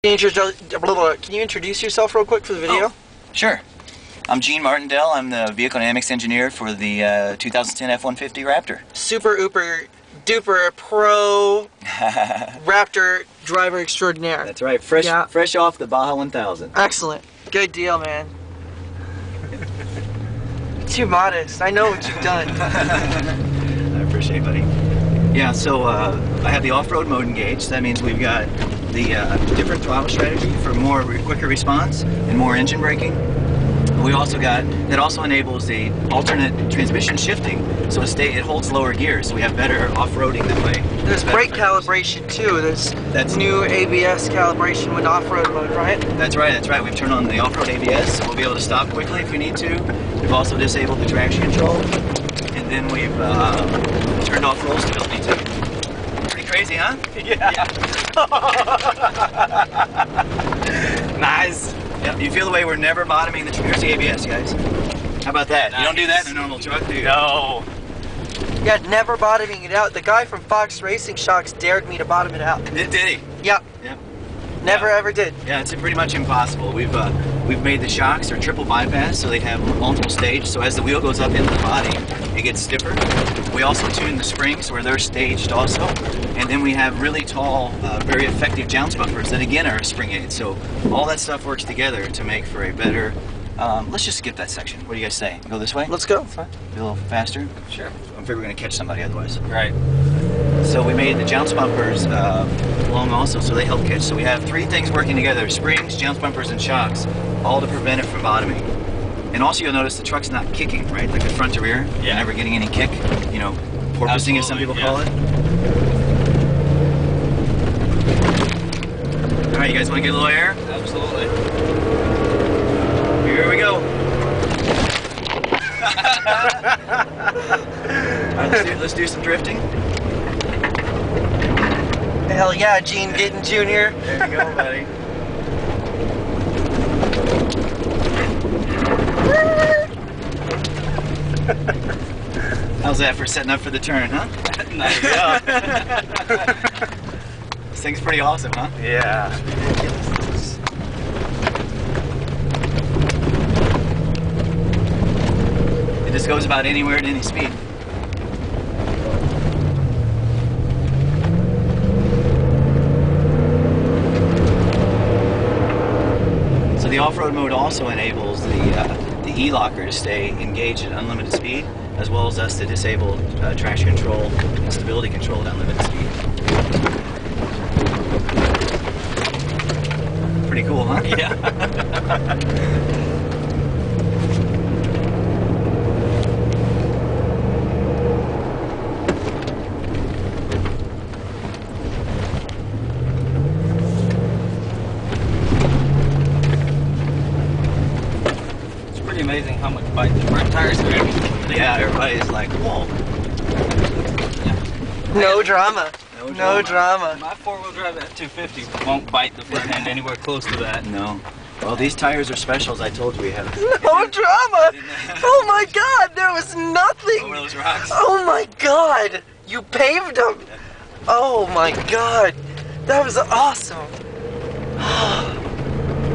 Can you introduce yourself real quick for the video? Oh, sure. I'm Gene Martindale. I'm the vehicle dynamics engineer for the 2010 F-150 Raptor. Super ooper duper pro Raptor driver extraordinaire. That's right. Fresh off the Baja 1000. Excellent. Good deal, man. Too modest. I know what you've done. I appreciate it, buddy. Yeah, so I have the off-road mode engaged. That means we've got the different throttle strategy for more quicker response and more engine braking. We also got, that also enables the alternate transmission shifting, so it holds lower gears, so we have better off-roading that way. There's brake calibration too. That's new ABS calibration with off-road mode, right? That's right, that's right. We've turned on the off-road ABS, so we'll be able to stop quickly if we need to. We've also disabled the traction control, and then we've turned off roll stability too. Pretty crazy, huh? Yeah. Nice. Yep, you feel the way we're never bottoming the here's the ABS, guys. How about that? Nice. You don't do that in a normal truck, do you? No. Yeah, never bottoming it out. The guy from Fox Racing Shocks dared me to bottom it out. Did he? Yep. Yep. Never ever did. Yeah, it's pretty much impossible. We've made the shocks, they're triple bypass, so they have multiple stages. So as the wheel goes up into the body, it gets stiffer. We also tune the springs where they're staged also. And then we have really tall, very effective jounce bumpers that again are spring aids. So all that stuff works together to make for a better, let's just skip that section. What do you guys say? Go this way? Let's go. Be a little faster? Sure. I'm afraid we're going to catch somebody otherwise. Right. So we made the jounce bumpers long also, so they help catch. So we have three things working together: springs, jounce bumpers, and shocks, all to prevent it from bottoming. And also you'll notice the truck's not kicking, right? Like the front to rear, you're never getting any kick. You know, porpoising as some people call it. All right, you guys want to get a little air? Absolutely. Here we go. All right, let's do some drifting. Hell yeah, Gene Gittin Jr. There you go, buddy. How's that for setting up for the turn, huh? Nice. This thing's pretty awesome, huh? Yeah. It just goes about anywhere at any speed. So the off-road mode also enables the E-locker to stay engaged at unlimited speed, as well as us to disable traction control and stability control at unlimited speed. Pretty cool, huh? Yeah. Amazing how much bite the front tires are. Yeah, everybody's like, whoa. Yeah. No drama. No drama. My four-wheel drive F-250 won't bite the front end anywhere close to that. No. Well, these tires are special, as I told you we have. No drama. Oh my God, there was nothing. Over those rocks. Oh my God, you paved them. Oh my God, that was awesome.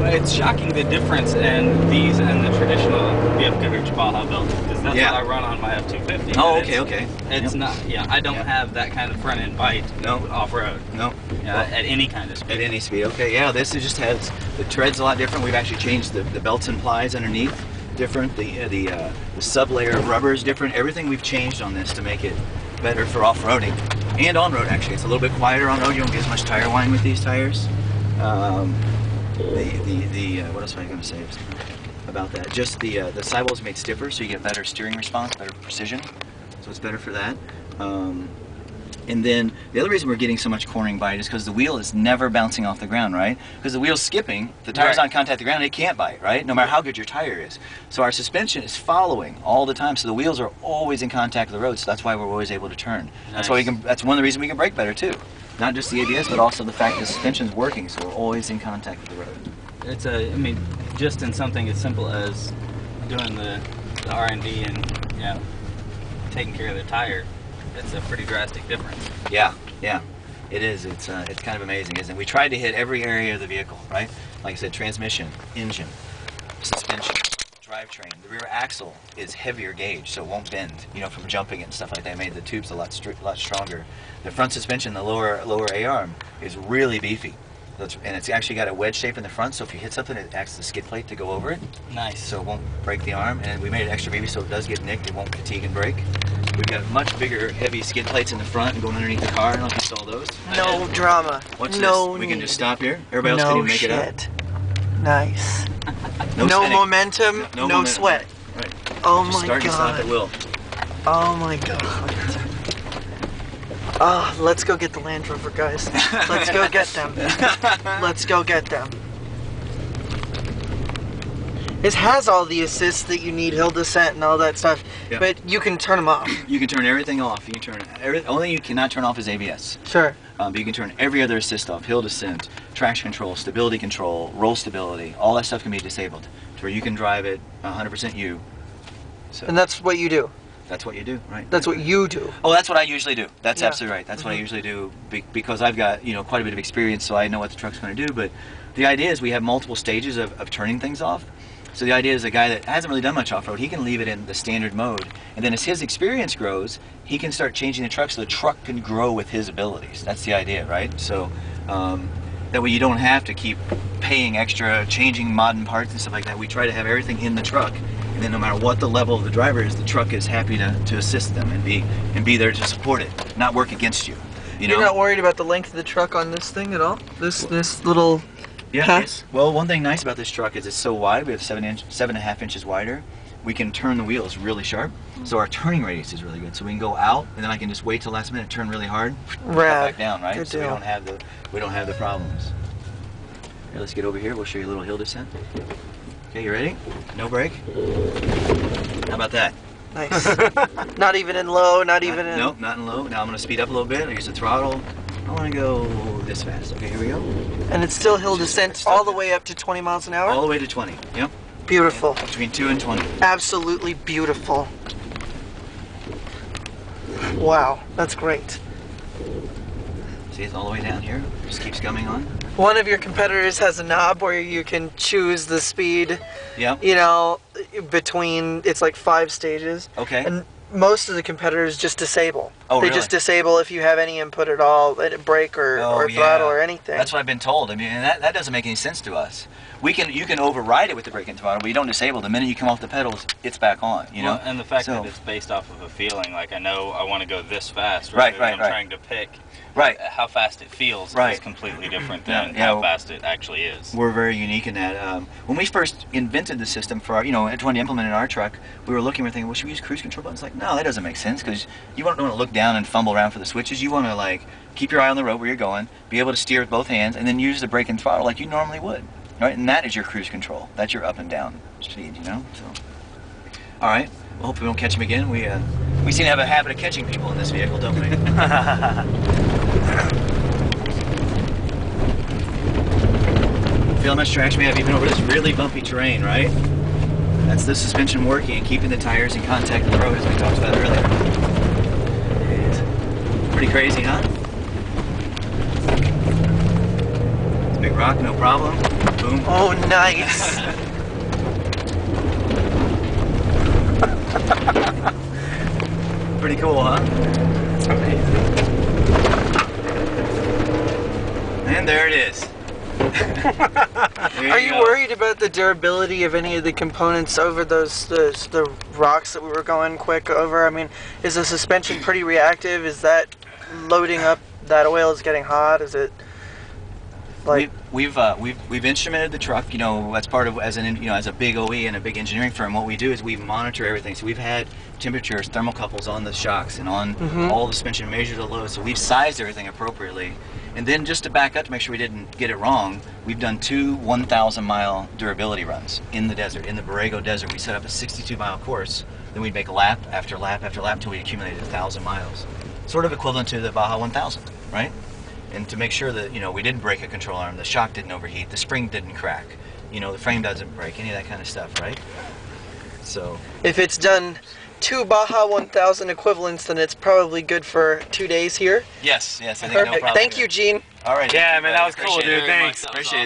It's shocking the difference in these and the traditional BF Baja belt, because that's what I run on my F-250. Oh, okay. It's not, I don't have that kind of front end bite off-road. No. At any kind of speed. At any speed, okay. Yeah, this just has, the tread's a lot different. We've actually changed the belts and plies underneath different. The sub-layer of rubber is different. Everything we've changed on this to make it better for off-roading. And on-road, actually. It's a little bit quieter on-road. You don't get as much tire whine with these tires. What else was I going to say about that? Just the sidewall's made stiffer, so you get better steering response, better precision. So it's better for that. And then the other reason we're getting so much cornering bite is because the wheel is never bouncing off the ground, right? Because the wheel's skipping, the tire's on contact with the ground, it can't bite, right? No matter how good your tire is. So our suspension is following all the time, so the wheels are always in contact with the road, so that's why we're always able to turn. Nice. That's why we can. That's one of the reasons we can brake better too. Not just the ABS, but also the fact the suspension's working, so we're always in contact with the road. It's I mean, just in something as simple as doing the R&D and taking care of the tire, it's a pretty drastic difference. Yeah. It is. It's kind of amazing, isn't it? We tried to hit every area of the vehicle, right? Like I said, transmission, engine, suspension, drivetrain. The rear axle is heavier gauge, so it won't bend. You know, from jumping it and stuff like that, it made the tubes a lot stronger. The front suspension, the lower A-arm, is really beefy. And it's actually got a wedge shape in the front, so if you hit something, it acts as a skid plate to go over it. Nice. So it won't break the arm. And we made it extra beefy so it does get nicked, it won't fatigue and break. We've got much bigger, heavy skid plates in the front and going underneath the car. I don't know if you saw those. No drama. Watch no this. We can need. just stop here. Everybody else can even make shit. it up. Nice. No momentum, no momentum. sweat. Right. Oh Just my start and stop at god. will. Oh my god. Oh, let's go get the Land Rover, guys. Let's go get them. Let's go get them. It has all the assists that you need, hill descent and all that stuff, Yeah. but you can turn them off. You can turn everything off. You can turn only you cannot turn off is ABS. Sure. But you can turn every other assist off: hill descent, traction control, stability control, roll stability. All that stuff can be disabled, to where you can drive it 100% you. So And that's what you do. that's what you do, right? That's what you do. Oh, that's what I usually do. That's Yeah. absolutely right. That's what I usually do because I've got quite a bit of experience, so I know what the truck's going to do. But the idea is we have multiple stages of turning things off. So the idea is a guy that hasn't really done much off-road, he can leave it in the standard mode, and then as his experience grows, he can start changing the truck so the truck can grow with his abilities. That's the idea, right? So that way you don't have to keep paying extra, changing modern parts and stuff like that. We try to have everything in the truck, and then no matter what the level of the driver is, the truck is happy to assist them and be there to support it, not work against you. You're not worried about the length of the truck on this thing at all? This little... Yeah. Yes. Well, one thing nice about this truck is it's so wide. We have 7.5 inches wider. We can turn the wheels really sharp, so our turning radius is really good. So we can go out, and then I can just wait till last minute, turn really hard, Rad. back down, right? Good So deal. we don't have the problems. Here, let's get over here. We'll show you a little hill descent. Okay, you ready? No brake. How about that? Nice. Not even in low, not even in... Nope, not in low. Now I'm going to speed up a little bit. I use the throttle. I want to go this fast. Okay, here we go. And it's still hill descent all the way up to 20 miles an hour? All the way to 20. Yep. Beautiful. Between 2 and 20. Absolutely beautiful. Wow, that's great. See, it's all the way down here. Just keeps coming on. One of your competitors has a knob where you can choose the speed, Yep. you know, between, it's like 5 stages. Okay. And most of the competitors just disable. Oh, they really? just disable if you have any input at all, brake or throttle or anything. That's what I've been told. I mean, and that doesn't make any sense to us. You can override it with the brake and throttle, but you don't disable. The minute you come off the pedals, it's back on. You know. Well, and the fact that it's based off of a feeling, like I know I want to go this fast, right? I'm trying to pick. Right. How fast it feels is completely different than how fast it actually is. We're very unique in that. When we first invented the system for our, trying to implement it in our truck, we were looking, we're thinking, well, should we use cruise control buttons? Like, no, that doesn't make sense, because you don't want to look down and fumble around for the switches. You want to like keep your eye on the road where you're going, be able to steer with both hands, and then use the brake and throttle like you normally would. Right? And that is your cruise control. That's your up and down speed, So, all right. Well, hopefully we don't catch him again. We seem to have a habit of catching people in this vehicle, don't we? Feel how much traction we have even over this really bumpy terrain, right? That's the suspension working and keeping the tires in contact with the road, as we talked about earlier. It's pretty crazy, huh? It's a big rock, no problem. Boom. Oh, nice. Pretty cool, huh? That's amazing. And there it is. Are you worried about the durability of any of the components over the rocks that we were going quick over? I mean, is the suspension pretty reactive? Is that loading up that oil is getting hot? Is it like we've instrumented the truck, that's part of as a big OE and a big engineering firm. What we do is we monitor everything. So we've had temperatures, thermocouples on the shocks and on all the suspension, measured the load. So we've sized everything appropriately. And then just to back up to make sure we didn't get it wrong, we've done 2 1,000-mile durability runs in the desert, in the Borrego Desert. We set up a 62-mile course. Then we'd make lap after lap after lap until we accumulated 1,000 miles. Sort of equivalent to the Baja 1000, right? And to make sure that, we didn't break a control arm, the shock didn't overheat, the spring didn't crack, the frame doesn't break, any of that kind of stuff, right? So if it's done 2 Baja 1000 equivalents, then it's probably good for 2 days here. Yes, I think Perfect. no problem. Thank you, Gene. All right. Yeah, man, that was cool, Appreciate it. dude. Thanks. Appreciate it.